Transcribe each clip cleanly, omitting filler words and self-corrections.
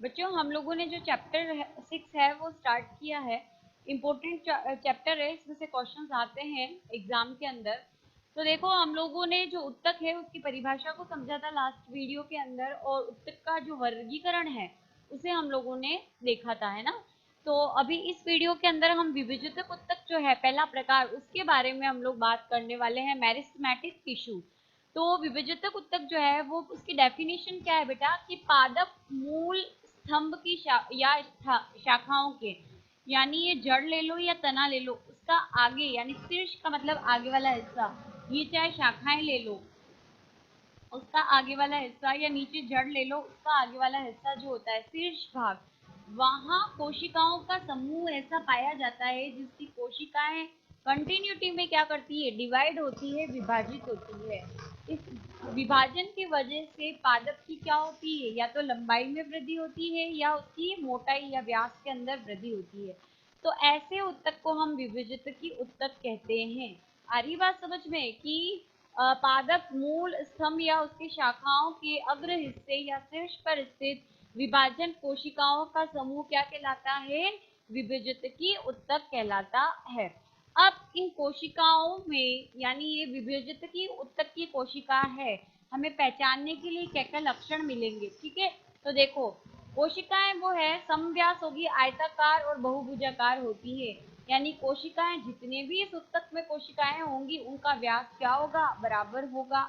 बच्चों हम लोगों ने जो चैप्टर 6 है वो स्टार्ट किया है। इम्पोर्टेंट चैप्टर है, इसमें से क्वेश्चंस आते हैं एग्जाम के अंदर। तो देखो हम लोगों ने जो उत्तक है उसकी परिभाषा को समझा था लास्ट वीडियो के अंदर, और उत्तक का जो वर्गीकरण है उसे हम लोगों ने देखा था, है ना। तो अभी इस वीडियो के अंदर हम विभाजितक उत्तक जो है पहला प्रकार, उसके बारे में हम लोग बात करने वाले हैं, मेरिस्टेमेटिक टिश्यू। तो विभाजितक उत्तक जो है वो उसकी डेफिनेशन क्या है बेटा, कि पादप मूल स्तंभ की शाखाओं के, यानी ये जड़ ले लो या तना ले लो, उसका आगे यानी शीर्ष का मतलब आगे वाला हिस्सा, ये चाहे शाखाएं ले लो उसका आगे वाला हिस्सा, या नीचे जड़ ले लो उसका आगे वाला हिस्सा जो होता है शीर्ष भाग, वहां कोशिकाओं का समूह ऐसा पाया जाता है जिसकी कोशिकाएं कंटिन्यूटी में क्या करती है, डिवाइड होती है, विभाजित होती है। इस विभाजन की वजह से पादप की क्या होती है, या तो लंबाई में वृद्धि होती है या उसकी मोटाई या व्यास के अंदर वृद्धि होती है। तो ऐसे उत्तक को हम विभाजितकी उत्तक कहते हैं। आ रही बात समझ में कि पादप मूल स्तंभ या उसकी शाखाओं के अग्र हिस्से या शीर्ष पर स्थित विभाजन कोशिकाओं का समूह क्या कहलाता है, विभाजितकी उत्तक कहलाता है। अब इन कोशिकाओं में, यानी ये विभाजितकी उत्तक की कोशिका है, हमें पहचानने के लिए क्या क्या लक्षण मिलेंगे, ठीक है। तो देखो कोशिकाएं वो है समव्यास होगी, आयताकार और बहुभुजाकार होती है। यानी कोशिकाएं जितने भी इस उत्तक में कोशिकाएं होंगी उनका व्यास क्या होगा, बराबर होगा।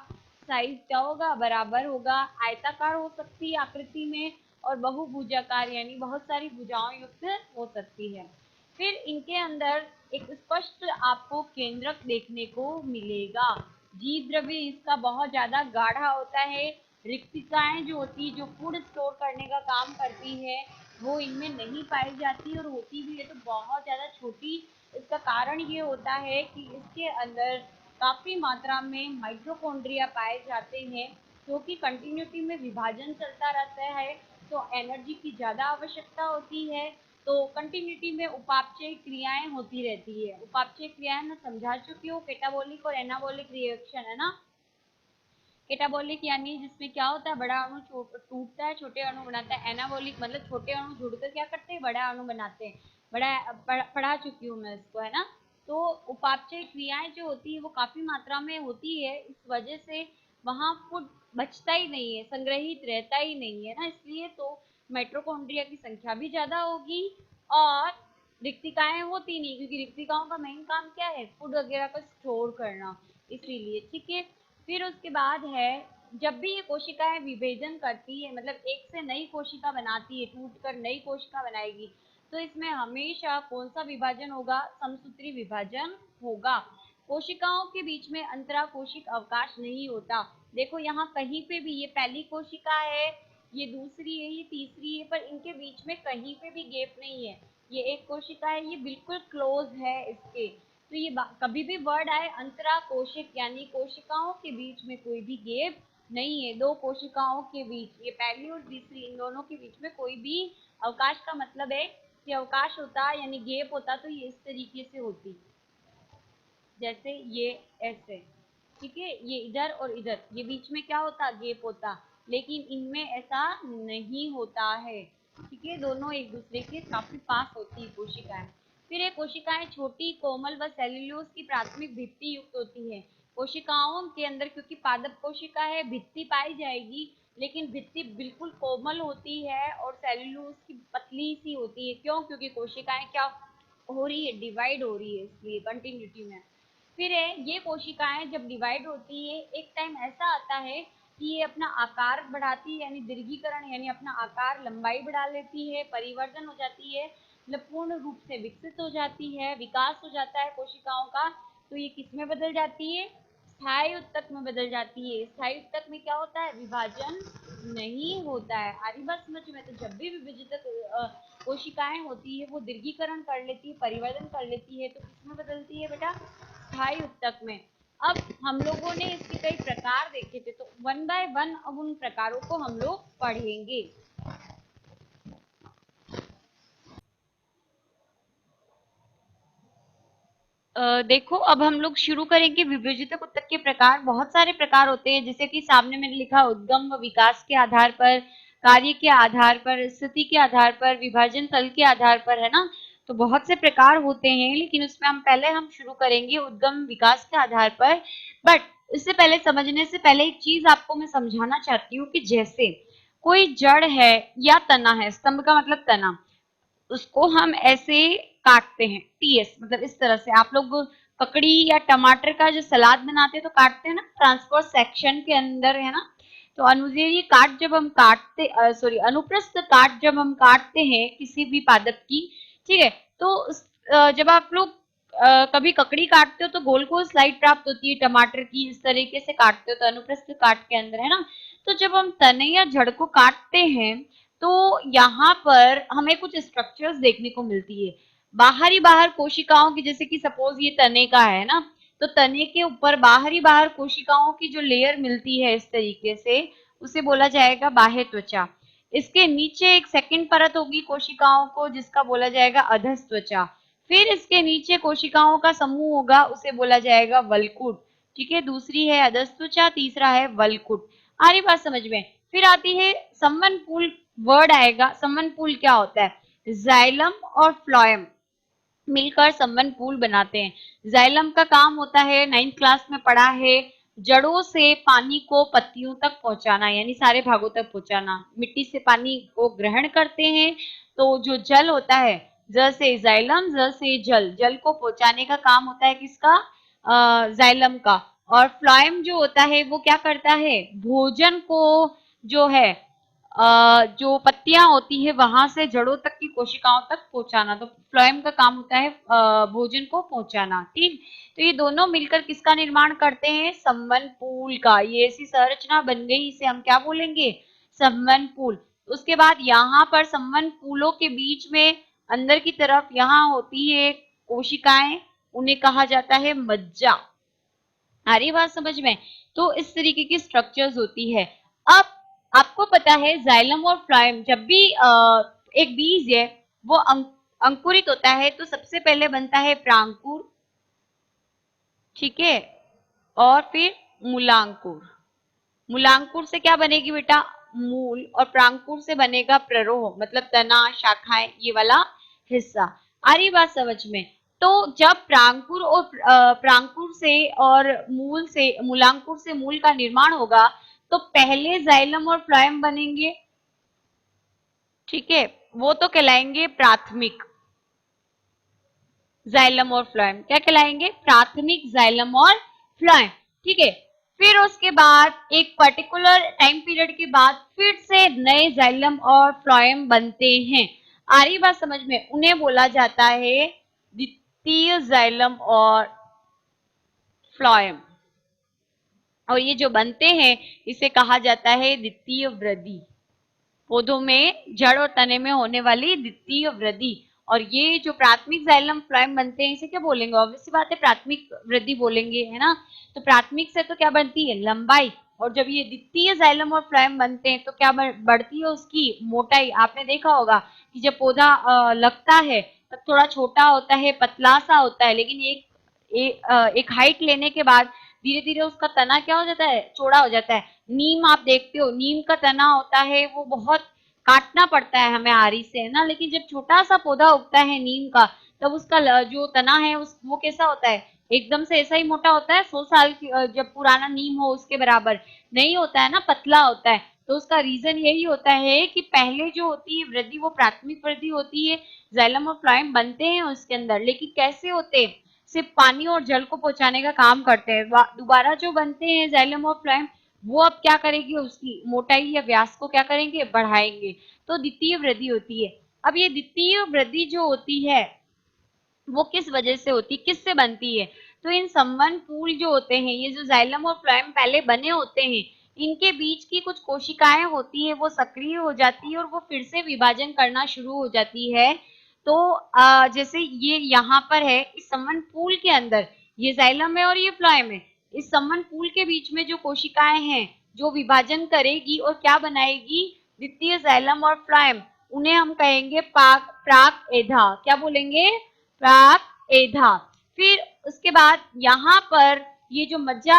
साइज क्या होगा, बराबर होगा। आयताकार हो सकती है आकृति में, और बहुभुजाकार यानी बहुत सारी भुजाओं युक्त हो सकती है। फिर इनके अंदर एक स्पष्ट आपको केंद्रक देखने को मिलेगा। जीव द्रव्य इसका बहुत ज्यादा गाढ़ा होता है। रिक्तिकाएं जो होती है, जो फूड स्टोर करने का काम करती है, वो इनमें नहीं पाई जाती, और होती भी है तो बहुत ज़्यादा छोटी। इसका कारण ये होता है कि इसके अंदर काफ़ी मात्रा में माइटोकॉन्ड्रिया पाए जाते हैं, क्योंकि कंटिन्यूटी में विभाजन चलता रहता है तो एनर्जी की ज़्यादा आवश्यकता होती है। तो कंटिन्यूटी में उपापचय क्रियाएं होती रहती है। उपापचय क्रियाएं मैं समझा चुकी हूँ, कैटाबोलिक और एनाबोलिक रिएक्शन, है ना। कैटाबोलिक यानी जिसमें क्या होता है, बड़ा अणु टूटता है, छोटे अणु बनाता है। एनाबोलिक मतलब छोटे अणु जुड़कर क्या करते हैं, बड़ा अणु बनाते हैं। पढ़ा चुकी हूँ मैं इसको, है ना। तो उपापचय क्रियाएं जो होती है वो काफी मात्रा में होती है, इस वजह से वहां फूड बचता ही नहीं है, संग्रहित रहता ही नहीं है ना, इसलिए तो माइटोकॉन्ड्रिया की संख्या भी ज्यादा होगी, और रिक्तिकाएं होती नहीं, क्योंकि रिक्तिकाओं का मेन काम क्या है, फूड वगैरह को स्टोर करना, इसीलिए, ठीक है। फिर उसके बाद है, जब भी ये कोशिकाएं विभेदन करती है, मतलब एक से नई कोशिका बनाती है, टूट कर नई कोशिका बनाएगी, तो इसमें हमेशा कौन सा विभाजन होगा, समसूत्री विभाजन होगा। कोशिकाओं के बीच में अंतरा कोशिक अवकाश नहीं होता। देखो यहाँ कहीं पे भी, ये पहली कोशिका है, ये दूसरी है, ये तीसरी है, पर इनके बीच में कहीं पे भी गैप नहीं है। ये एक कोशिका है, ये बिल्कुल क्लोज है इसके। तो ये कभी भी वर्ड आए अंतरा कोशिक, यानी कोशिकाओं के बीच में कोई भी गैप नहीं है। दो कोशिकाओं के बीच, ये पहली और तीसरी, इन दोनों के बीच में कोई भी अवकाश का मतलब है कि अवकाश होता, यानी गैप होता तो ये इस तरीके से होती, जैसे ये ऐसे, ठीक है। ये इधर और इधर, ये बीच में क्या होता, गैप होता, लेकिन इनमें ऐसा नहीं होता है, ठीक है। दोनों एक दूसरे के काफी पास होती है कोशिकाएं। फिर ये कोशिकाएं छोटी, कोमल व सेल्यूलोज की प्राथमिक भित्ति युक्त होती है। कोशिकाओं के अंदर क्योंकि पादप कोशिका है, भित्ति पाई जाएगी, लेकिन भित्ति बिल्कुल कोमल होती है और सेल्यूलोज की पतली सी होती है। क्यों, क्योंकि कोशिकाएं क्या हो रही है, डिवाइड हो रही है, इसलिए कंटिन्यूटी में। फिर है, ये कोशिकाएं जब डिवाइड होती है, एक टाइम ऐसा आता है कि ये अपना आकार बढ़ाती है, यानी दीर्घीकरण, यानी अपना आकार लंबाई बढ़ा लेती है, परिवर्तन हो जाती है, मतलब पूर्ण रूप से विकसित हो जाती है, विकास हो जाता है कोशिकाओं का। तो ये किस में बदल जाती है, स्थायी उत्तक में बदल जाती है। स्थायी उत्तक में क्या होता है, विभाजन नहीं होता है। आरी बात समझ में। तो जब भी विभाजित कोशिकाएं होती है वो दीर्घीकरण कर लेती है, परिवर्तन कर लेती है, तो किसमें बदलती है बेटा, स्थायी उत्तक में। अब हम लोगों ने इसके कई प्रकार देखे थे, तो वन बाय वन अब उन प्रकारों को हम लोग पढ़ेंगे। देखो अब हम लोग शुरू करेंगे विभाजित उत्तक के प्रकार। बहुत सारे प्रकार होते हैं, जैसे कि सामने मैंने लिखा, उद्गम व विकास के आधार पर, कार्य के आधार पर, स्थिति के आधार पर, विभाजन तल के आधार पर, है ना। तो बहुत से प्रकार होते हैं, लेकिन उसमें हम शुरू करेंगे उद्गम विकास के आधार पर। बट इससे पहले, समझने से पहले, एक चीज आपको मैं समझाना चाहती हूँ कि जैसे कोई जड़ है या तना है, स्तंभ का मतलब तना, उसको हम ऐसे काटते हैं, टीएस मतलब इस तरह से। आप लोग ककड़ी या टमाटर का जो सलाद बनाते हैं तो काटते हैं ना, ट्रांसफर सेक्शन के अंदर, है ना। तो अनुदैर्ध्य काट जब हम काटते, सॉरी, अनुप्रस्थ काट जब हम काटते हैं किसी भी पादप की, ठीक है, तो जब आप लोग कभी ककड़ी काटते हो तो गोल गोल स्लाइड प्राप्त होती है, टमाटर की इस तरीके से काटते हो तो अनुप्रस्थ काट के अंदर, है ना। तो जब हम तने या जड़ को काटते हैं तो यहाँ पर हमें कुछ स्ट्रक्चर्स देखने को मिलती है। बाहर कोशिकाओं की, जैसे कि सपोज ये तने का है ना, तो तने के ऊपर बाहर कोशिकाओं की जो लेयर मिलती है इस तरीके से, उसे बोला जाएगा बाह्य त्वचा। इसके नीचे एक सेकंड परत होगी कोशिकाओं को, जिसका बोला जाएगा अधस त्वचा। फिर इसके नीचे कोशिकाओं का समूह होगा, उसे बोला जाएगा वल्कुट। ठीक है, दूसरी है अधस त्वचा, तीसरा है वल्कुट। आ रही बात समझ में। फिर आती है संवहनपूल, वर्ड आएगा। संवहनपूल क्या होता है? जाइलम और फ्लोएम मिलकर संवहनपूल बनाते हैं। जाइलम का काम होता है, 9th क्लास में पढ़ा है, जड़ों से पानी को पत्तियों तक पहुंचाना, यानी सारे भागों तक पहुंचाना। मिट्टी से पानी को ग्रहण करते हैं, तो जो जल होता है, जल से जाइलम, जल से जल, जल को पहुंचाने का काम होता है किसका? जाइलम का। और फ्लोएम जो होता है वो क्या करता है? भोजन को, जो है जो पत्तियां होती है वहां से जड़ों तक की कोशिकाओं तक पहुंचाना। तो फ्लोएम का काम होता है भोजन को पहुंचाना। ठीक, तो ये दोनों मिलकर किसका निर्माण करते हैं? संवहनपूल का। ये ऐसी संरचना बन गई, इसे हम क्या बोलेंगे? संवहनपूल। उसके बाद यहाँ पर संवहनपूलों के बीच में अंदर की तरफ यहाँ होती है कोशिकाएं, उन्हें कहा जाता है मज्जा। आ रही बात समझ में? तो इस तरीके की स्ट्रक्चर्स होती है। अब आपको पता है जाइलम और फ्लोएम, जब भी एक बीज है वो अंकुरित होता है तो सबसे पहले बनता है प्रांकुर, ठीक है, और फिर मूलांकुर। मूलांकुर से क्या बनेगी बेटा? मूल। और प्रांकुर से बनेगा प्ररोह, मतलब तना, शाखाएं, ये वाला हिस्सा। आ रही बात समझ में? तो जब प्रांकुर और प्रांकुर से और मूल से, मूलांकुर से मूल का निर्माण होगा तो पहले जाइलम और फ्लोएम बनेंगे, ठीक है, वो तो कहलाएंगे प्राथमिक। जाइलम और फ्लोएम क्या कहलाएंगे? प्राथमिक जाइलम और फ्लोएम, ठीक है। फिर उसके बाद एक पर्टिकुलर टाइम पीरियड के बाद फिर से नए जाइलम और फ्लोएम बनते हैं। आ रही बात समझ में? उन्हें बोला जाता है द्वितीय जाइलम और फ्लोएम। और ये जो बनते हैं इसे कहा जाता है द्वितीय वृद्धि। पौधों में, जड़ और तने में होने वाली द्वितीय वृद्धि। और ये जो प्राथमिक जाइलम फ्लोएम बनते हैं इसे क्या बोलेंगे? ऑब्वियसली बात है, प्राथमिक वृद्धि बोलेंगे, है ना। तो प्राथमिक से तो क्या बनती है? लंबाई। और जब ये द्वितीय जाइलम और फ्लोएम बनते हैं तो क्या बढ़ती है? उसकी मोटाई। आपने देखा होगा कि जब पौधा लगता है तब थोड़ा छोटा होता है, पतला सा होता है, लेकिन एक हाइट लेने के बाद धीरे धीरे उसका तना क्या हो जाता है? चौड़ा हो जाता है। नीम आप देखते हो, नीम का तना होता है वो बहुत काटना पड़ता है हमें आरी से, है ना। लेकिन जब छोटा सा पौधा उगता है नीम का, तब उसका जो तना है वो कैसा होता है? एकदम से ऐसा ही मोटा होता है, 100 साल की जब पुराना नीम हो उसके बराबर नहीं होता है ना, पतला होता है। तो उसका रीजन यही होता है कि पहले जो होती है वृद्धि वो प्राथमिक वृद्धि होती है, जाइलम और फ्लोएम बनते हैं उसके अंदर, लेकिन कैसे होते हैं? सिर्फ पानी और जल को पहुंचाने का काम करते हैं। दोबारा जो बनते हैं जाइलम और फ्लोएम, वो अब क्या करेगी? उसकी मोटाई या व्यास को क्या करेंगे? बढ़ाएंगे। तो द्वितीय वृद्धि होती है। अब ये द्वितीय वृद्धि जो होती है वो किस वजह से होती है, किससे बनती है? तो इन संवहनपूल जो होते हैं, ये जो जाइलम और फ्लोएम पहले बने होते हैं, इनके बीच की कुछ कोशिकाएं होती है वो सक्रिय हो जाती है और वो फिर से विभाजन करना शुरू हो जाती है। तो जैसे ये यहाँ पर है, इस संवहनपूल के अंदर ये जाइलम है और ये फ्लोएम है। इस संवहनपूल के बीच में जो कोशिकाएं हैं जो विभाजन करेगी और क्या बनाएगी? द्वितीय जाइलम और फ्लोएम। उन्हें हम कहेंगे प्राक एधा। क्या बोलेंगे? प्राक एधा। फिर उसके बाद यहाँ पर ये जो मज्जा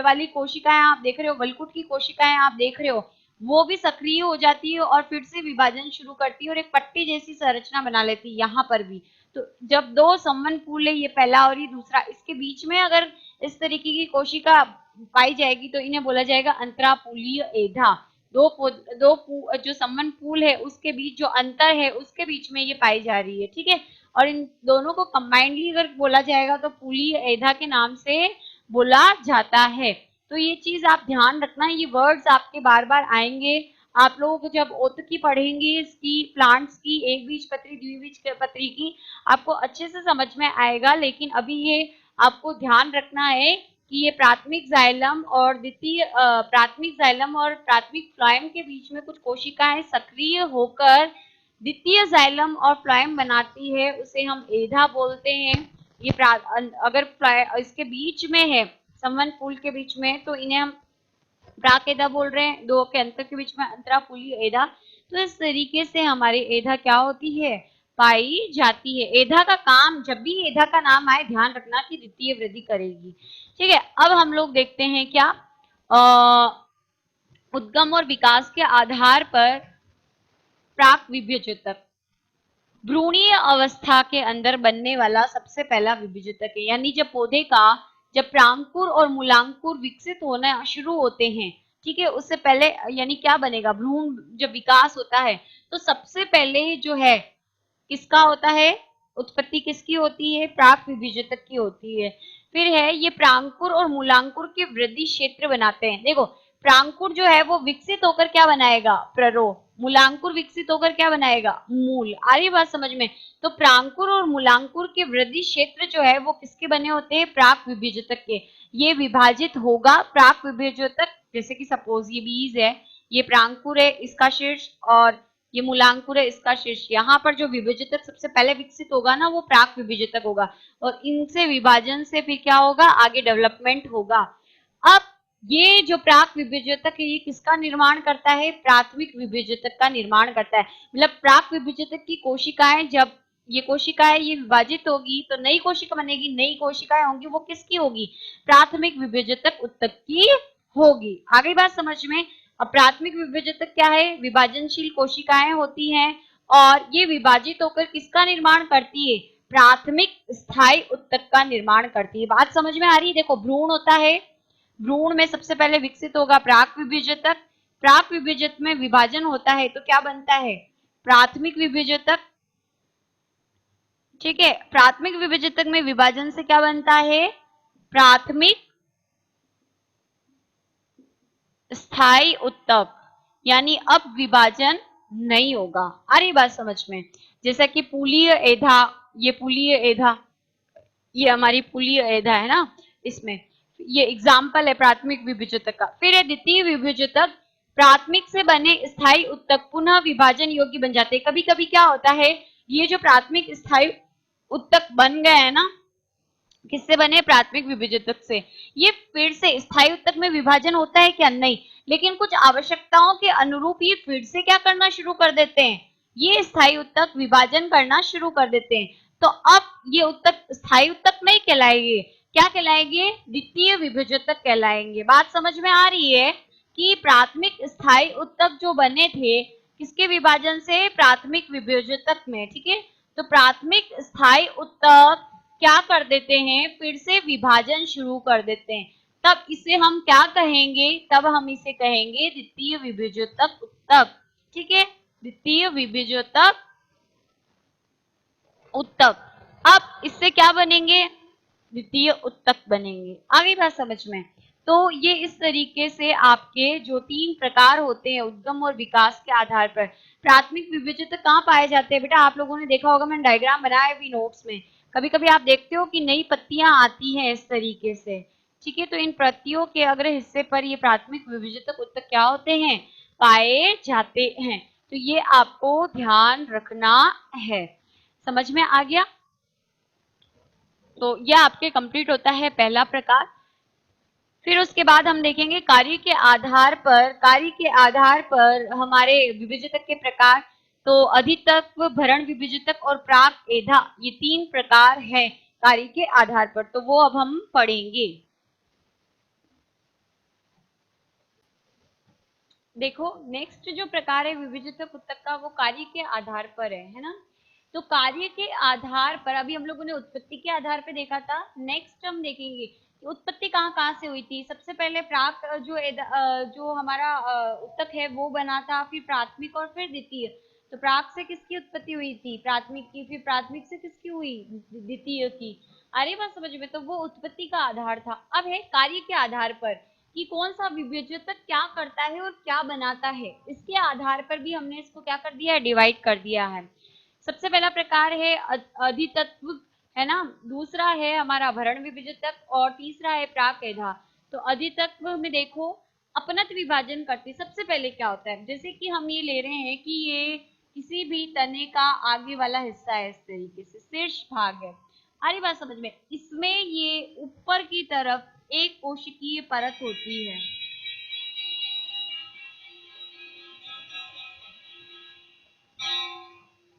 वाली कोशिकाएं आप देख रहे हो, वल्कुट की कोशिकाएं आप देख रहे हो, वो भी सक्रिय हो जाती है और फिर से विभाजन शुरू करती है और एक पट्टी जैसी संरचना बना लेती है यहाँ पर भी। तो जब दो संवहनपूल है, ये पहला और ये दूसरा, इसके बीच में अगर इस तरीके की कोशिका पाई जाएगी तो इन्हें बोला जाएगा अंतरापूलीय एधा। जो संवहनपूल है उसके बीच जो अंतर है उसके बीच में ये पाई जा रही है, ठीक है। और इन दोनों को कंबाइंडली अगर बोला जाएगा तो पूलीय एधा के नाम से बोला जाता है। तो ये चीज आप ध्यान रखना, ये वर्ड्स आपके बार बार आएंगे। आप लोग जब ओतकी पढ़ेंगे इसकी, प्लांट्स की, एक बीजपत्री द्विबीजपत्री की, आपको अच्छे से समझ में आएगा। लेकिन अभी ये आपको ध्यान रखना है कि ये प्राथमिक जाइलम और द्वितीय प्राथमिक जाइलम और प्राथमिक फ्लोएम के बीच में कुछ कोशिकाएं सक्रिय होकर द्वितीय जाइलम और फ्लोएम बनाती है, उसे हम एधा बोलते हैं। ये अगर इसके बीच में है, संवहनपूल के बीच में, तो इन्हें हम प्राक एधा बोल रहे हैं। दो के अंतर के बीच में अंतरापूलीय एधा। तो इस तरीके से हमारी एधा क्या होती है, पाई जाती है। एधा का काम, जब भी एधा का नाम आए ध्यान रखना कि द्वितीय वृद्धि करेगी, ठीक है। अब हम लोग देखते हैं क्या, उद्गम और विकास के आधार पर प्राक विभेजतक भ्रूणीय अवस्था के अंदर बनने वाला सबसे पहला विभेजतक है। यानी जब पौधे का, जब प्रांकुर और मूलांकुर विकसित होना शुरू होते हैं, ठीक है, उससे पहले यानी क्या बनेगा, भ्रूण जब विकास होता है तो सबसे पहले जो है किसका होता है, उत्पत्ति किसकी होती है, प्राक विभेजतक की होती है। फिर है ये प्रांकुर और मूलांकुर के वृद्धि क्षेत्र बनाते हैं। देखो प्रांकुर जो है वो विकसित होकर क्या बनाएगा, प्ररोह। मूलांकुर विकसित होकर क्या बनाएगा, मूल। आ रही बात समझ में। तो प्रांकुर और मूलांकुर के वृद्धि क्षेत्र जो है वो किसके बने होते हैं, प्राक विभेजतक के। ये विभाजित होगा प्राक विभेजतक, जैसे कि सपोज ये बीज है, ये प्रांकुर है इसका शीर्ष, और ये मूलांकुर है इसका शीर्ष। यहाँ पर जो विभेजतक सबसे पहले विकसित होगा ना वो प्राक विभेजतक होगा, और इनसे विभाजन से फिर क्या होगा, आगे डेवलपमेंट होगा। अब ये जो प्राक विभेजतक है ये किसका निर्माण करता है, प्राथमिक विभेजतक का निर्माण करता है। मतलब प्राक विभेजतक की कोशिकाएं, जब ये कोशिकाएं ये विभाजित होगी तो नई कोशिका बनेगी, नई कोशिकाएं होंगी, वो किसकी होगी, प्राथमिक विभेजतक उत्तक की होगी। आगे बात समझ में। अब प्राथमिक विभेजतक क्या है, विभाजनशील कोशिकाएं होती हैं और ये विभाजित होकर किसका निर्माण करती है, प्राथमिक स्थायी उत्तक का निर्माण करती है। बात समझ में आ रही है। देखो भ्रूण होता है, भ्रूण में सबसे पहले विकसित होगा प्राक विभेजतक, प्राक विभेजक में विभाजन होता है तो क्या बनता है, प्राथमिक विभेजतक, ठीक है। प्राथमिक विभेजतक में विभाजन से क्या बनता है, प्राथमिक स्थायी उत्तक, यानी अब विभाजन नहीं होगा। आ रही बात समझ में। जैसा कि पुलीय एधा, ये पुलीय एधा, ये हमारी पुलीय एधा है ना, इसमें ये एग्जाम्पल है प्राथमिक विभेजतक का। फिर है द्वितीय विभेजतक, प्राथमिक से बने स्थायी उत्तक पुनः विभाजन योग्य बन जाते हैं। कभी कभी क्या होता है, ये जो प्राथमिक स्थायी उत्तक बन गए हैं ना, किससे बने, प्राथमिक विभेजतक से, ये फिर से स्थायी उत्तक में विभाजन होता है क्या, नहीं, लेकिन कुछ आवश्यकताओं के अनुरूप ये फिर से क्या करना शुरू कर देते हैं, ये स्थायी उत्तक विभाजन करना शुरू कर देते हैं। तो अब ये उत्तक स्थायी उत्तक नहीं कहलाएंगे, क्या कहलाएंगे, द्वितीय विभेजतक कहलाएंगे। बात समझ में आ रही है कि प्राथमिक स्थायी उत्तक जो बने थे किसके विभाजन से, प्राथमिक विभेजतक में, ठीक है। तो प्राथमिक स्थायी उत्तक क्या कर देते हैं, फिर से विभाजन शुरू कर देते हैं, तब इसे हम क्या कहेंगे, तब हम इसे कहेंगे द्वितीय विभेजोतक उत्तक, ठीक है, द्वितीय विभेजोतक उत्तक। अब इससे क्या बनेंगे, द्वितीय उत्तक बनेंगे। आगे बात समझ में। तो ये इस तरीके से आपके जो तीन प्रकार होते हैं उद्गम और विकास के आधार पर। प्राथमिक विभेजतक कहाँ पाए जाते हैं बेटा, आप लोगों ने देखा होगा, मैंने डायग्राम बनाया भी नोट्स में। कभी कभी आप देखते हो कि नई पत्तियां आती हैं इस तरीके से, ठीक है। तो इन पत्तियों के अग्र हिस्से पर ये प्राथमिक विभेजतक उत्तक क्या होते हैं, पाए जाते हैं। तो ये आपको ध्यान रखना है। समझ में आ गया। तो यह आपके कंप्लीट होता है पहला प्रकार। फिर उसके बाद हम देखेंगे कार्य के आधार पर, कार्य के आधार पर हमारे विभेजतक के प्रकार। तो अधितत्व, भरण विभेजतक और प्राक एधा, ये तीन प्रकार हैं कार्य के आधार पर, तो वो अब हम पढ़ेंगे। देखो नेक्स्ट जो प्रकार है विभाजित उत्तक का वो कार्य के आधार पर है ना। तो कार्य के आधार पर अभी हम लोगों ने उत्पत्ति के आधार पर देखा था, नेक्स्ट हम देखेंगे कि उत्पत्ति कहाँ कहाँ से हुई थी। सबसे पहले प्राक जो हमारा उत्तक है वो बना था, फिर प्राथमिक और फिर द्वितीय। तो प्राक से किसकी उत्पत्ति हुई थी, प्राथमिक की, फिर प्राथमिक से किसकी हुई, द्वितीय की। अरे बात समझ में, तो वो उत्पत्ति का आधार था। अब है कार्य के आधार पर कि कौन सा विभाजक क्या करता है और क्या बनाता है, इसके आधार पर भी हमने इसको क्या कर दिया है, डिवाइड कर दिया है। सबसे पहला प्रकार है अधितत्व, है ना। दूसरा है हमारा भरण विभाजक और तीसरा है प्राक एधा। तो अधितत्व में देखो अपनत विभाजन करती सबसे पहले क्या होता है, जैसे कि हम ये ले रहे हैं कि ये किसी भी तने का आगे वाला हिस्सा है, इस तरीके से शीर्ष भाग है। आ रही बात समझ में, इसमें ये ऊपर की तरफ एक कोशिकीय परत होती है।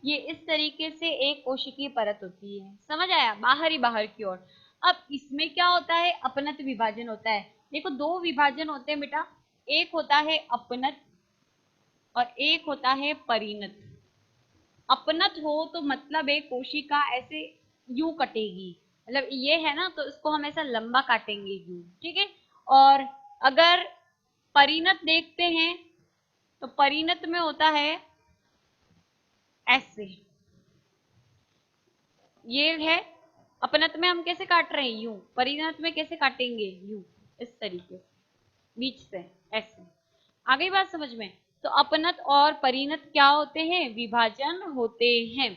ये इस तरीके से एक कोशिकीय परत होती है, समझ आया, बाहर ही बाहर की ओर। अब इसमें क्या होता है, अपनत विभाजन होता है। देखो दो विभाजन होते हैं बेटा, एक होता है अपनत और एक होता है परिणत। अपनत हो तो मतलब एक कोशिका ऐसे यूं कटेगी, मतलब ये है ना, तो इसको हम ऐसा लंबा काटेंगे यूं, ठीक है। और अगर परिणत देखते हैं तो परिणत में होता है ऐसे, ये है। अपनत में हम कैसे काट रहे हैं, यूं। परिणत में कैसे काटेंगे, यूं, इस तरीके से बीच से ऐसे। आ गई बात समझ में। तो अपनत और परिणत क्या होते हैं, विभाजन होते हैं।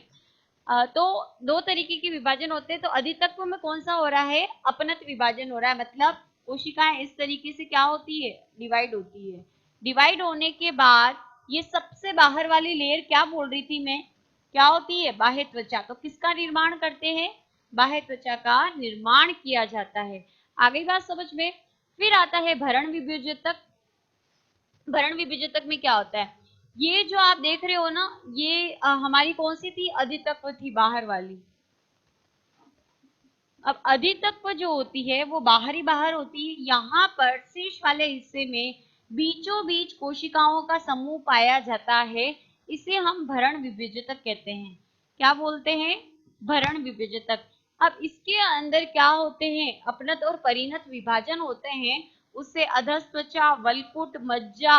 तो दो तरीके के विभाजन होते हैं। तो अधितत्व में कौन सा हो रहा है, अपनत विभाजन हो रहा है, मतलब कोशिकाएं इस तरीके से क्या होती है, डिवाइड होती है। डिवाइड होने के बाद ये सबसे बाहर वाली लेयर क्या बोल रही थी मैं, क्या होती है, बाह्य त्वचा। तो किसका निर्माण करते हैं, बाह्य त्वचा का निर्माण किया जाता है। आगे बात समझ में। फिर आता है भरण विभाजक। भरण विभाजक में क्या होता है, ये जो आप देख रहे हो ना, ये हमारी कौन सी थी, अधितत्व थी, बाहर वाली। अब अधितत्व जो होती है वो बाहरी बाहर होती है। यहाँ पर शीर्ष वाले हिस्से में बीचों बीच कोशिकाओं का समूह पाया जाता है, इसे हम भरण विभाजक कहते हैं। क्या बोलते हैं, भरण विभाजक। अब इसके अंदर क्या होते हैं, अपनत और परिणत विभाजन होते हैं। उससे अधस्त्वचा, वलकुट, मज्जा,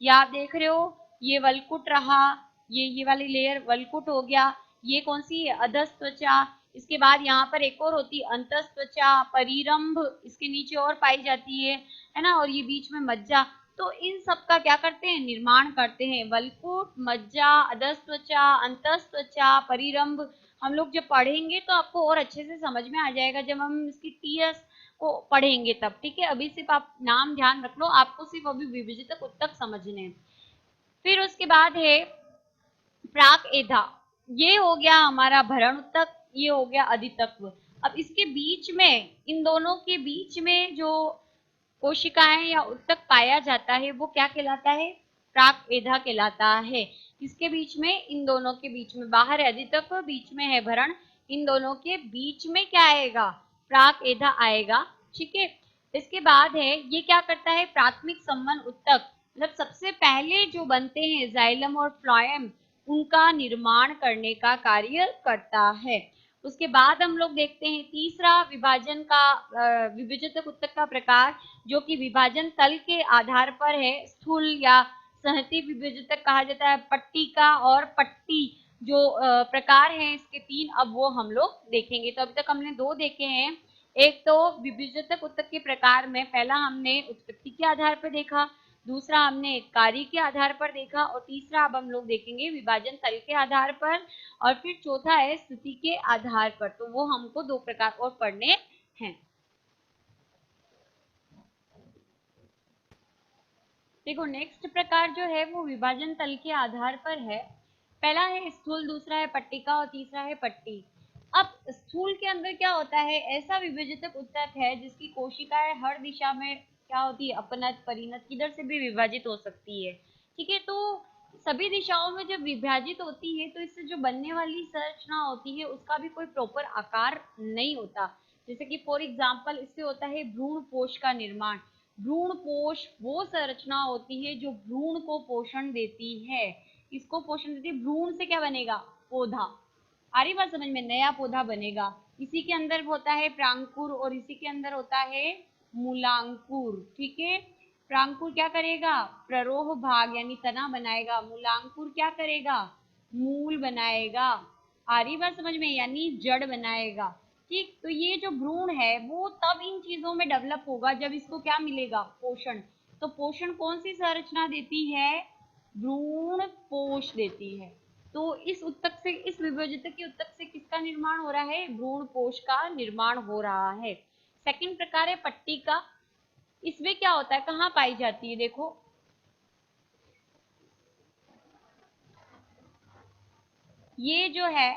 या आप देख रहे हो ये वलकुट रहा, ये वाली लेयर वलकुट हो गया। ये कौन सी है, अधस्त्वचा। इसके बाद यहाँ पर एक और होती है अंतस्त्वचा, परिरंभ इसके नीचे और पाई जाती है ना, और ये बीच में मज्जा। तो इन सब का क्या करते हैं, निर्माण करते हैं। वलकुट, मज्जा, अधस्त्वचा, अंतस्त्वचा, परिरंभ। हम लोग जब पढ़ेंगे तो आपको और अच्छे से समझ में आ जाएगा, जब हम इसकी टीएस को पढ़ेंगे तब, ठीक है। अभी सिर्फ आप नाम ध्यान रख लो, आपको सिर्फ अभी विभाजित उत्तक समझने हैं। फिर उसके बाद है प्राक एधा। ये हो गया हमारा भरण उत्तक, ये हो गया अधितत्व। अब इसके बीच में, इन दोनों के बीच में जो कोशिकाएं या उत्तक पाया जाता है वो क्या कहलाता है, प्राक एधा कहलाता है। किसके बीच में, इन दोनों के बीच में। बाहर है अधितत्व, बीच में है भरण, इन दोनों के बीच में क्या आएगा, प्राक एधा आएगा, ठीक है। इसके बाद है ये क्या करता है, प्राथमिक संबंध उत्तक, मतलब सबसे पहले जो बनते हैं जाइलम और फ्लोएम, उनका निर्माण करने का कार्य करता है। उसके बाद हम लोग देखते हैं तीसरा विभाजन का विभाजक उत्तक का प्रकार, जो कि विभाजन तल के आधार पर है। स्थूल या संहति विभाजक कहा जाता है। पट्टी का और पट्टी जो प्रकार हैं इसके तीन, अब वो हम लोग देखेंगे। तो अभी तक हमने दो देखे हैं। एक तो विभाजक उत्तक के प्रकार में पहला हमने उत्पत्ति के आधार पर देखा, दूसरा हमने कार्य के आधार पर देखा, और तीसरा अब हम लोग देखेंगे विभाजन तल के आधार पर, और फिर चौथा है स्थिति के आधार पर। तो वो हमको दो प्रकार और पढ़ने हैं। देखो नेक्स्ट प्रकार जो है वो विभाजन तल के आधार पर है। पहला है स्थूल, दूसरा है पट्टिका और तीसरा है पट्टी। अब स्थूल के अंदर क्या होता है, ऐसा विभाजक उत्तक है जिसकी कोशिकाएं हर दिशा में क्या होती है, अपनत, परिणत, किधर से भी विभाजित हो सकती है, ठीक है। तो सभी दिशाओं में जब विभाजित होती है तो इससे जो बनने वाली संरचना होती है उसका भी कोई प्रॉपर आकार नहीं होता। जैसे कि फॉर एग्जाम्पल इससे होता है भ्रूण कोश का निर्माण। भ्रूण पोष वो संरचना होती है जो भ्रूण को पोषण देती है। इसको पोषण देती है, भ्रूण से क्या बनेगा, पौधा। आ रही बात समझ में, नया पौधा बनेगा। इसी के अंदर होता है प्रांकुर और इसी के अंदर होता है मूलांकुर। ठीक है, प्रांकुर क्या करेगा, प्ररोह भाग यानी तना बनाएगा। मूलांकुर क्या करेगा, मूल बनाएगा। आ रही बात समझ में, यानी जड़ बनाएगा। ठीक, तो ये जो भ्रूण है वो तब इन चीजों में डेवलप होगा जब इसको क्या मिलेगा, पोषण। तो पोषण कौन सी संरचना देती है, भ्रूण पोष देती है। तो इस उत्तक से, इस विभाजित के उत्तक से किसका निर्माण हो रहा है, भ्रूण कोश का निर्माण हो रहा है। सेकंड प्रकार है पट्टी का। इसमें क्या होता है, कहाँ पाई जाती है, देखो ये जो है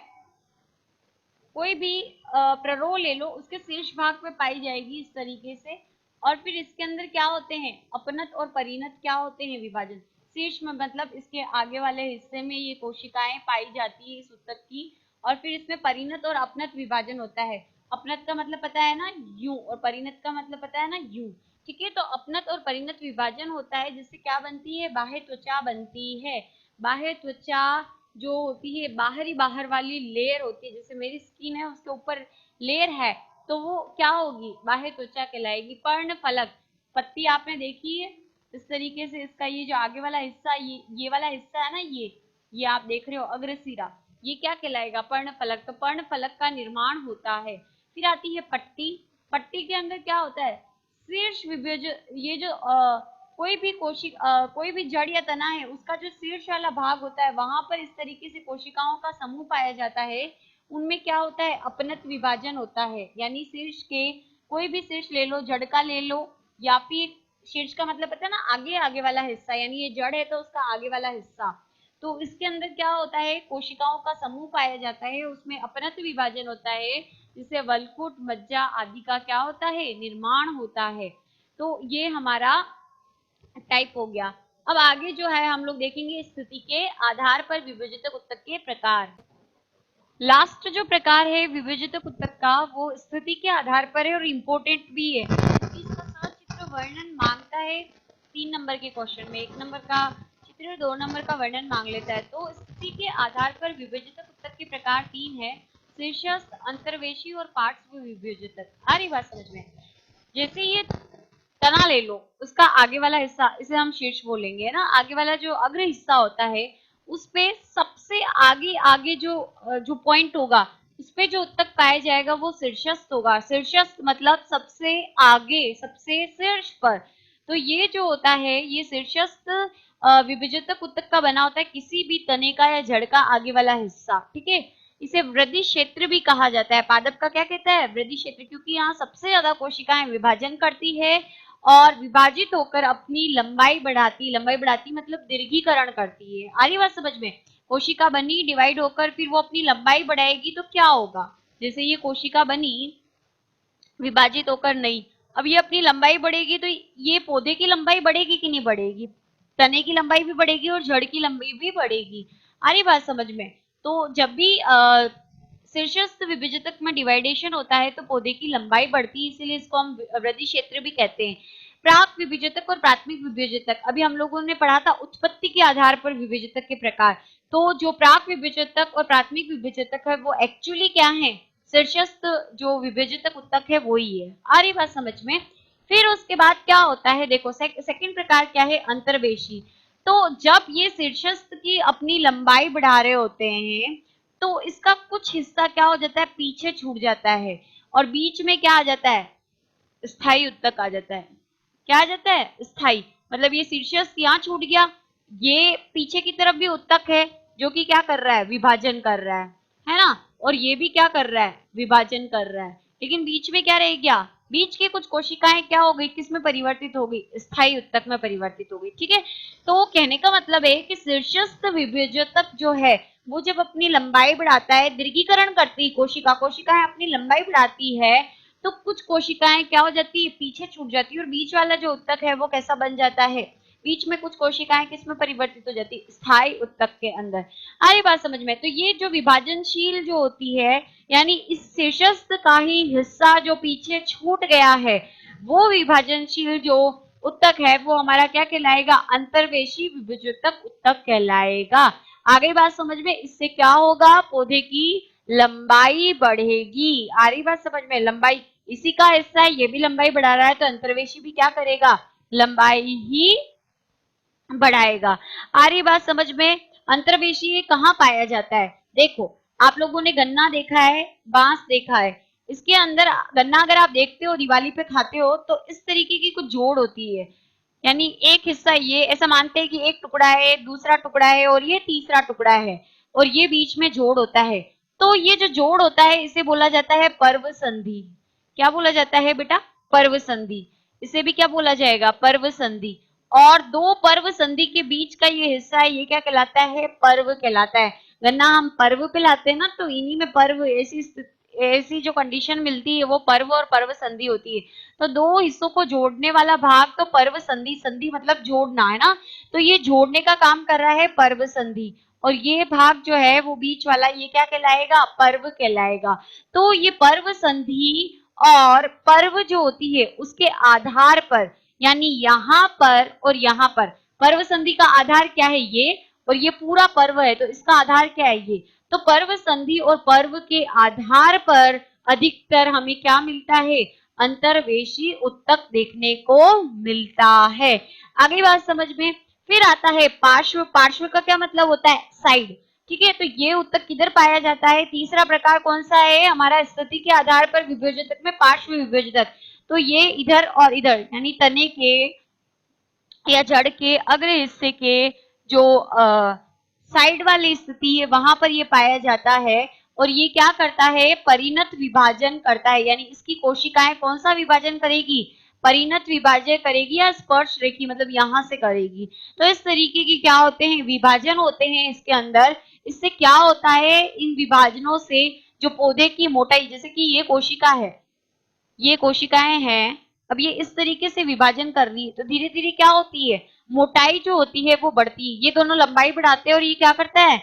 कोई भी प्ररोह ले लो, उसके शीर्ष भाग पे पाई जाएगी इस तरीके से। और फिर इसके अंदर क्या होते हैं, अपनत और परिणत क्या होते हैं, विभाजन। शीर्ष में मतलब इसके आगे वाले हिस्से में ये कोशिकाएं पाई जाती है इस उत्तक की। और फिर इसमें परिणत और अपनत विभाजन होता है। अपनत का मतलब पता है ना, यूं, और परिणत का मतलब पता है ना, यूं। ठीक है, तो अपनत और परिणत विभाजन होता है जिससे क्या बनती है, बाह्य त्वचा बनती है। बाह्य त्वचा जो होती है, बाहर वाली लेयर होती है, जैसे मेरी स्किन है उसके ऊपर लेयर है, तो वो क्या होगी, बाह्य त्वचा कहलाएगी। पर्ण फलक, पत्ती आपने देखी है इस तरीके से, इसका ये जो आगे वाला हिस्सा, ये वाला हिस्सा है ना, ये आप देख रहे हो अग्रसिरा, ये क्या कहलाएगा, पर्ण फलक। तो पर्ण फलक का निर्माण होता है। फिर आती है पट्टी। पट्टी के अंदर क्या होता है, शीर्ष विभाजन, ये जो कोई भी जड़ या तना है, उसका जो शीर्ष वाला भाग होता है वहां पर इस तरीके से कोशिकाओं का समूह पाया जाता है। उनमें क्या होता है, अपनत विभाजन होता है, यानी शीर्ष के, कोई भी शीर्ष ले लो, जड़ का ले लो, या फिर शीर्ष का मतलब पता है ना, आगे आगे वाला हिस्सा, यानी ये जड़ है तो उसका आगे वाला हिस्सा। तो इसके अंदर क्या होता है, कोशिकाओं का समूह पाया जाता है, उसमें अपनत विभाजन होता है, जिससे वलकुट, मज्जा आदि का क्या होता है, निर्माण होता है। तो ये हमारा टाइप हो गया। अब आगे जो है हम लोग देखेंगे स्थिति के आधार पर विभाजित उत्तक के प्रकार। लास्ट जो प्रकार है विभाजित उत्तक का, वो स्थिति के आधार पर है और इम्पोर्टेंट भी है, इसका सचित्र वर्णन मांगता है 3 नंबर के क्वेश्चन में। 1 नंबर का चित्र, 2 नंबर का वर्णन मांग लेता है। तो स्थिति के आधार पर विभाजित उत्तक के प्रकार 3 है, शीर्षस्थ, अंतर्वेशी और पार्श्व विभाजित। आ रही बात समझ में, जैसे ये तना ले लो, उसका आगे वाला हिस्सा, इसे हम शीर्ष बोलेंगे, है ना, आगे वाला जो अग्र हिस्सा होता है, उस पे सबसे आगे आगे जो पॉइंट होगा, उस पे जो उत्तक पाया जाएगा वो शीर्षस्थ होगा। शीर्षस्थ मतलब सबसे आगे, सबसे शीर्ष पर। तो ये जो होता है, ये शीर्षस्थ विभाजक उत्तक का बना होता है, किसी भी तने का या जड़ का आगे वाला हिस्सा। ठीक है, इसे वृद्धि क्षेत्र भी कहा जाता है। पादप का क्या कहता है, वृद्धि क्षेत्र, क्योंकि यहाँ सबसे ज्यादा कोशिकाएं विभाजन करती है और विभाजित होकर अपनी लंबाई बढ़ाती मतलब दीर्घीकरण करती है। आ रही बात समझ में, कोशिका बनी, डिवाइड होकर फिर वो अपनी लंबाई बढ़ाएगी तो क्या होगा, जैसे ये कोशिका बनी विभाजित होकर, नहीं, अब ये अपनी लंबाई बढ़ेगी तो ये पौधे की लंबाई बढ़ेगी कि नहीं बढ़ेगी, तने की लंबाई भी बढ़ेगी और जड़ की लंबाई भी बढ़ेगी। आ रही बात समझ में। तो जब भी शीर्षस्थ विभाजक में डिवाइडेशन होता है तो पौधे की लंबाई बढ़ती है, इसीलिए इसको हम वृद्धि क्षेत्र भी कहते हैं। प्राक विभाजक और प्राथमिक विभाजक, अभी हम लोगों ने पढ़ा था उत्पत्ति के आधार पर विभाजक के प्रकार। तो जो प्राक विभाजक और प्राथमिक विभाजक है वो एक्चुअली क्या है, शीर्षस्थ जो विभाजक उत्तक है वो ही है। आ रही बात समझ में। फिर उसके बाद क्या होता है, देखो सेकंड प्रकार क्या है, अंतर्वेशी। तो जब ये शीर्षस्थ की अपनी लंबाई बढ़ा रहे होते हैं तो इसका कुछ हिस्सा क्या हो जाता है, पीछे छूट जाता है, और बीच में क्या आ जाता है, स्थायी उत्तक आ जाता है। क्या आ जाता है, स्थायी, मतलब ये शीर्षस्थ यहाँ छूट गया, ये पीछे की तरफ भी उत्तक है जो कि क्या कर रहा है, विभाजन कर रहा है ना, और ये भी क्या कर रहा है, विभाजन कर रहा है, लेकिन बीच में क्या रह गया, बीच की कुछ कोशिकाएं क्या हो गई, किस में परिवर्तित हो गई, स्थायी उत्तक में परिवर्तित हो गई। ठीक है, तो कहने का मतलब है कि शीर्षस्थ विभाजक जो है वो जब अपनी लंबाई बढ़ाता है, दीर्घीकरण करती है कोशिकाएं अपनी लंबाई बढ़ाती है, तो कुछ कोशिकाएं क्या हो जाती है, पीछे छूट जाती है, और बीच वाला जो उत्तक है वो कैसा बन जाता है, बीच में कुछ कोशिकाएं किसमें परिवर्तित हो जाती है, स्थायी उत्तक के अंदर। आई बात समझ में। तो ये जो विभाजनशील जो होती है, यानी इस शीर्षस्थ का ही हिस्सा जो पीछे छूट गया है, वो विभाजनशील जो उत्तक है वो हमारा क्या कहलाएगा, अंतर्वेशी विभुजतक उत्तक कहलाएगा। आगे बात समझ में, इससे क्या होगा, पौधे की लंबाई बढ़ेगी। आ रही बात समझ में, लंबाई इसी का हिस्सा है, ये भी लंबाई बढ़ा रहा है तो अंतर्वेशी भी क्या करेगा, लंबाई ही बढ़ाएगा। आ रही बात समझ में। अंतर्वेशी कहाँ पाया जाता है, देखो आप लोगों ने गन्ना देखा है, बांस देखा है, इसके अंदर गन्ना अगर आप देखते हो दिवाली पे खाते हो तो इस तरीके की कुछ जोड़ होती है, यानी एक हिस्सा ये ऐसा मानते हैं कि एक टुकड़ा है, दूसरा टुकड़ा है और ये तीसरा टुकड़ा है और ये बीच में जोड़ होता है। तो ये जो जोड़ होता है इसे बोला जाता है पर्व संधि। क्या बोला जाता है बेटा, पर्व संधि। इसे भी क्या बोला जाएगा, पर्व संधि। और दो पर्व संधि के बीच का ये हिस्सा है, ये क्या कहलाता है, पर्व कहलाता है। गन्ना हम पर्व पे लाते हैं ना, तो इन्हीं में पर्व ऐसी जो कंडीशन मिलती है वो पर्व और पर्व संधि होती है। तो दो हिस्सों को जोड़ने वाला भाग तो पर्व संधि, संधि मतलब जोड़ना है ना, तो ये जोड़ने का काम कर रहा है पर्व संधि। और ये भाग जो है वो बीच वाला, ये क्या कहलाएगा, पर्व कहलाएगा। तो ये पर्व संधि और पर्व जो होती है उसके आधार पर, यानी यहाँ पर और यहाँ पर, पर्व संधि का आधार क्या है, ये, और ये पूरा पर्व है तो इसका आधार क्या है, ये। तो पर्व संधि और पर्व के आधार पर अधिकतर हमें क्या मिलता है, अंतर्वेशी उत्तक देखने को मिलता है। आगे बात समझ में। फिर आता है पार्श्व। पार्श्व का क्या मतलब होता है, साइड। ठीक है, तो ये उत्तक किधर पाया जाता है, तीसरा प्रकार कौन सा है हमारा, स्थिति के आधार पर विभेजक में पार्श्व विभेजक। तो ये इधर और इधर, यानी तने के या जड़ के अग्र हिस्से के जो साइड वाली स्थिति है वहां पर ये पाया जाता है। और ये क्या करता है, परिणत विभाजन करता है, यानी इसकी कोशिकाएं कौन सा विभाजन करेगी, परिणत विभाजन करेगी या स्पर्श रेखी मतलब यहां से करेगी। तो इस तरीके की क्या होते हैं, विभाजन होते हैं इसके अंदर। इससे क्या होता है, इन विभाजनों से जो पौधे की मोटाई, जैसे कि ये कोशिका है, ये कोशिकाएं हैं, अब ये इस तरीके से विभाजन कर रही है तो धीरे धीरे क्या होती है, मोटाई जो होती है वो बढ़ती है। ये दोनों लंबाई बढ़ाते हैं और ये क्या करता है,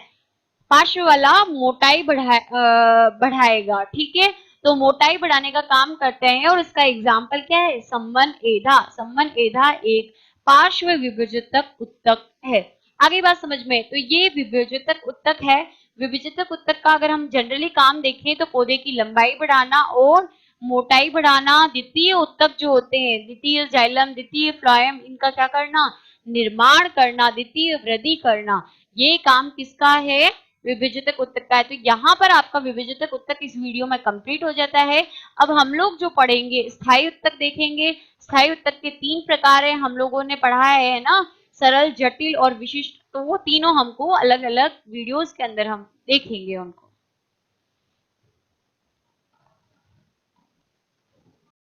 पार्श्व वाला मोटाई बढ़ाएगा। ठीक है, तो मोटाई बढ़ाने का काम करते हैं और इसका एग्जाम्पल क्या है, सम्मन एधा। सम्मन एधा एक पार्श्व विभेजक उत्तक है। आगे बात समझ में, तो ये विभेजक उत्तक है। विभेजक उत्तक का अगर हम जनरली काम देखें तो पौधे की लंबाई बढ़ाना और मोटाई बढ़ाना, द्वितीय उत्तक जो होते हैं, द्वितीय जाइलम, द्वितीय फ्लोएम, इनका क्या करना, निर्माण करना, द्वितीय वृद्धि करना, ये काम किसका है, विभेजक उत्तक का है। तो यहाँ पर आपका विभेजक उत्तक इस वीडियो में कंप्लीट हो जाता है। अब हम लोग जो पढ़ेंगे स्थायी उत्तक देखेंगे। स्थायी उत्तक के 3 प्रकार है, हम लोगों ने पढ़ा है ना, सरल, जटिल और विशिष्ट। तो वो तीनों हमको अलग अलग वीडियोस के अंदर हम देखेंगे उनको।